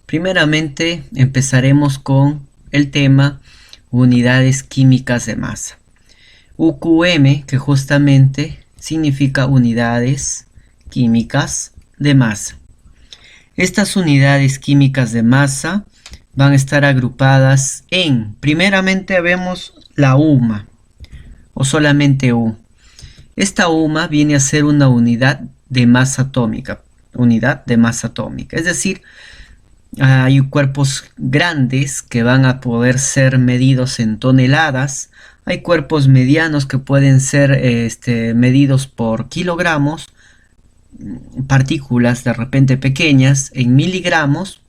Primeramente empezaremos con el tema unidades químicas de masa. UQM, que justamente significa unidades químicas de masa. Estas unidades químicas de masa van a estar agrupadas en, primeramente vemos la UMA o solamente U. Esta UMA viene a ser una unidad de masa atómica, es decir, hay cuerpos grandes que van a poder ser medidos en toneladas, hay cuerpos medianos que pueden ser medidos por kilogramos, partículas de repente pequeñas en miligramos.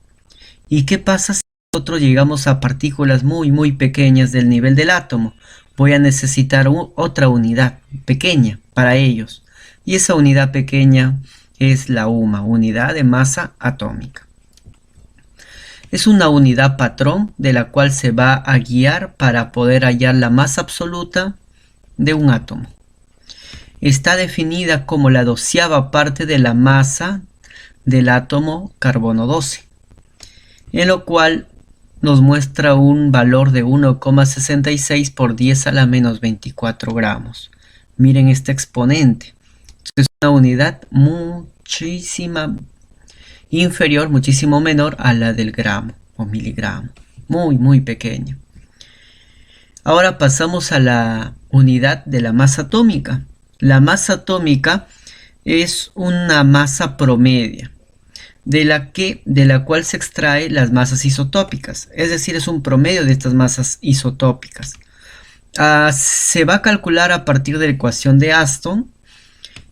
¿Y qué pasa si nosotros llegamos a partículas muy pequeñas del nivel del átomo? Voy a necesitar otra unidad pequeña para ellos, y esa unidad pequeña es la UMA, unidad de masa atómica. Es una unidad patrón de la cual se va a guiar para poder hallar la masa absoluta de un átomo. Está definida como la 12ª parte de la masa del átomo carbono 12, en lo cual nos muestra un valor de 1,66 por 10 a la menos 24 gramos. Miren este exponente. Es una unidad muchísimo menor a la del gramo o miligramo. Muy pequeña. Ahora pasamos a la unidad de la masa atómica. La masa atómica es una masa promedia de la cual se extrae las masas isotópicas, es decir, es un promedio de estas masas isotópicas. Se va a calcular a partir de la ecuación de Aston,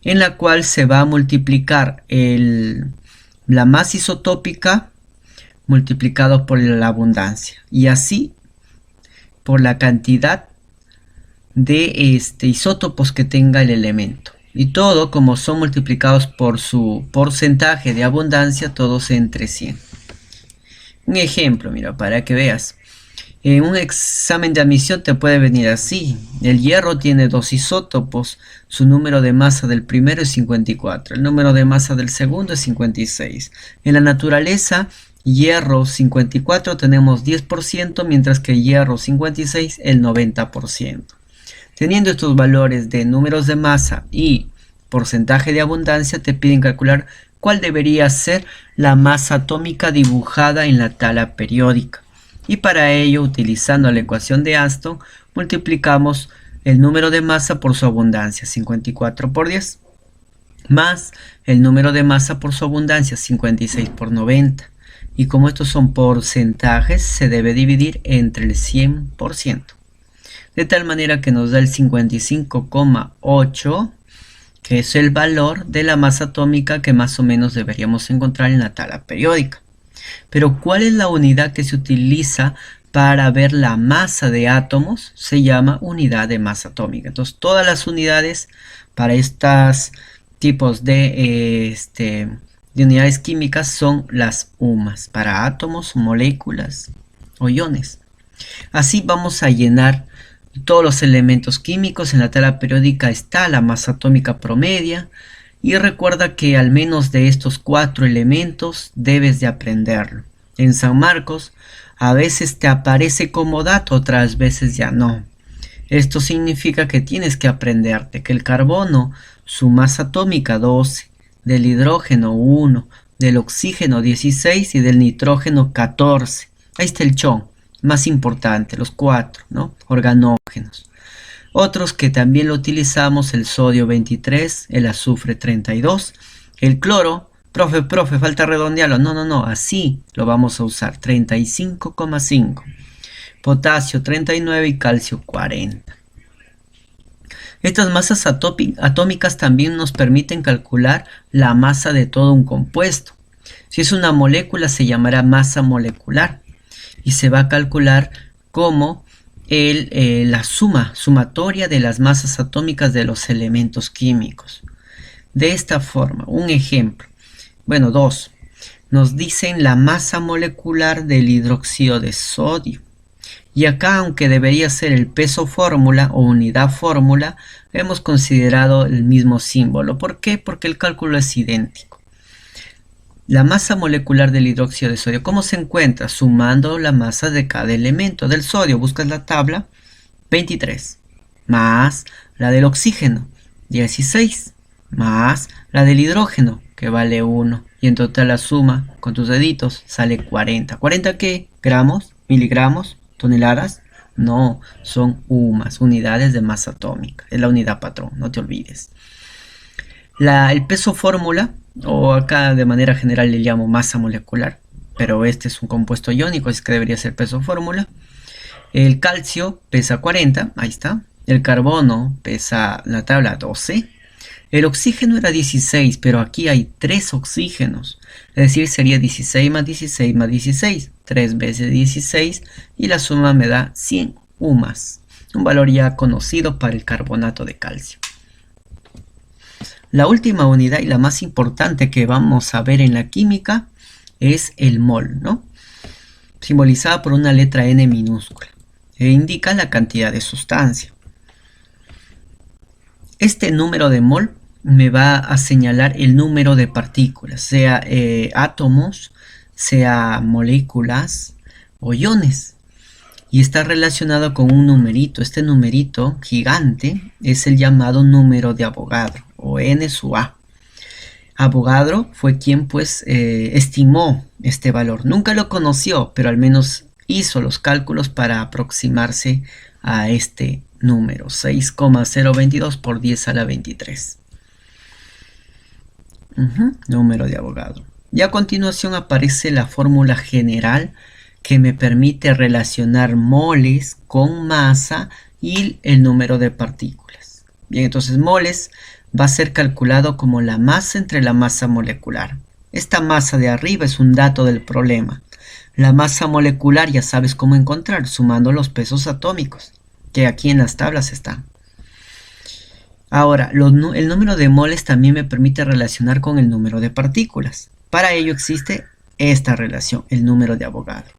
en la cual se va a multiplicar la masa isotópica multiplicado por la abundancia, y así por la cantidad de isótopos que tenga el elemento. Y todo, como son multiplicados por su porcentaje de abundancia, todos entre 100. Un ejemplo, mira, para que veas. En un examen de admisión te puede venir así. El hierro tiene 2 isótopos. Su número de masa del primero es 54. El número de masa del segundo es 56. En la naturaleza, hierro 54 tenemos 10%, mientras que hierro 56 el 90%. Teniendo estos valores de números de masa y porcentaje de abundancia, te piden calcular cuál debería ser la masa atómica dibujada en la tabla periódica. Y para ello, utilizando la ecuación de Aston, multiplicamos el número de masa por su abundancia, 54 por 10, más el número de masa por su abundancia, 56 por 90. Y como estos son porcentajes, se debe dividir entre el 100%. De tal manera que nos da el 55,8, que es el valor de la masa atómica que más o menos deberíamos encontrar en la tabla periódica. Pero ¿cuál es la unidad que se utiliza para ver la masa de átomos? Se llama unidad de masa atómica. Entonces todas las unidades para estos tipos de unidades químicas son las UMAs, para átomos, moléculas o iones. Así vamos a llenar todos los elementos químicos. En la tabla periódica está la masa atómica promedia, y recuerda que al menos de estos 4 elementos debes de aprenderlo. En San Marcos a veces te aparece como dato, otras veces ya no. Esto significa que tienes que aprenderte que el carbono, su masa atómica 12, del hidrógeno 1, del oxígeno 16 y del nitrógeno 14. Ahí está el chon más importante, los 4, ¿no? Organógenos. Otros que también lo utilizamos: el sodio 23, el azufre 32, el cloro, profe, falta redondearlo, no, así lo vamos a usar, 35,5, potasio 39 y calcio 40. Estas masas atómicas también nos permiten calcular la masa de todo un compuesto. Si es una molécula, se llamará masa molecular, y se va a calcular como la sumatoria de las masas atómicas de los elementos químicos. De esta forma, un ejemplo, bueno, 2, nos dicen la masa molecular del hidróxido de sodio. Y acá, aunque debería ser el peso fórmula o unidad fórmula, hemos considerado el mismo símbolo. ¿Por qué? Porque el cálculo es idéntico. La masa molecular del hidróxido de sodio, ¿cómo se encuentra? Sumando la masa de cada elemento. Del sodio, buscas la tabla, 23, más la del oxígeno, 16, más la del hidrógeno, que vale 1. Y en total la suma con tus deditos sale 40. ¿40 qué? ¿Gramos? ¿Miligramos? ¿Toneladas? No, son UMAS, unidades de masa atómica. Es la unidad patrón, no te olvides. El peso fórmula, o acá de manera general le llamo masa molecular, pero este es un compuesto iónico, es que debería ser peso fórmula. El calcio pesa 40, ahí está. El carbono pesa, la tabla, 12. El oxígeno era 16, pero aquí hay 3 oxígenos. Es decir, sería 16 más 16 más 16. 3 veces 16 y la suma me da 100 UMAS. Un valor ya conocido para el carbonato de calcio. La última unidad y la más importante que vamos a ver en la química es el mol, ¿no? Simbolizada por una letra N minúscula. Indica la cantidad de sustancia. Este número de mol me va a señalar el número de partículas, sea átomos, sea moléculas o iones. Y está relacionado con un numerito. Este numerito gigante es el llamado número de Avogadro, o N sub A. Avogadro fue quien pues estimó este valor. Nunca lo conoció, pero al menos hizo los cálculos para aproximarse a este número, 6,022 por 10 a la 23. Número de Avogadro. Y a continuación aparece la fórmula general que me permite relacionar moles con masa y el número de partículas. Bien, entonces moles va a ser calculado como la masa entre la masa molecular. Esta masa de arriba es un dato del problema. La masa molecular ya sabes cómo encontrar, sumando los pesos atómicos, que aquí en las tablas están. Ahora, el número de moles también me permite relacionar con el número de partículas. Para ello existe esta relación, el número de Avogadro.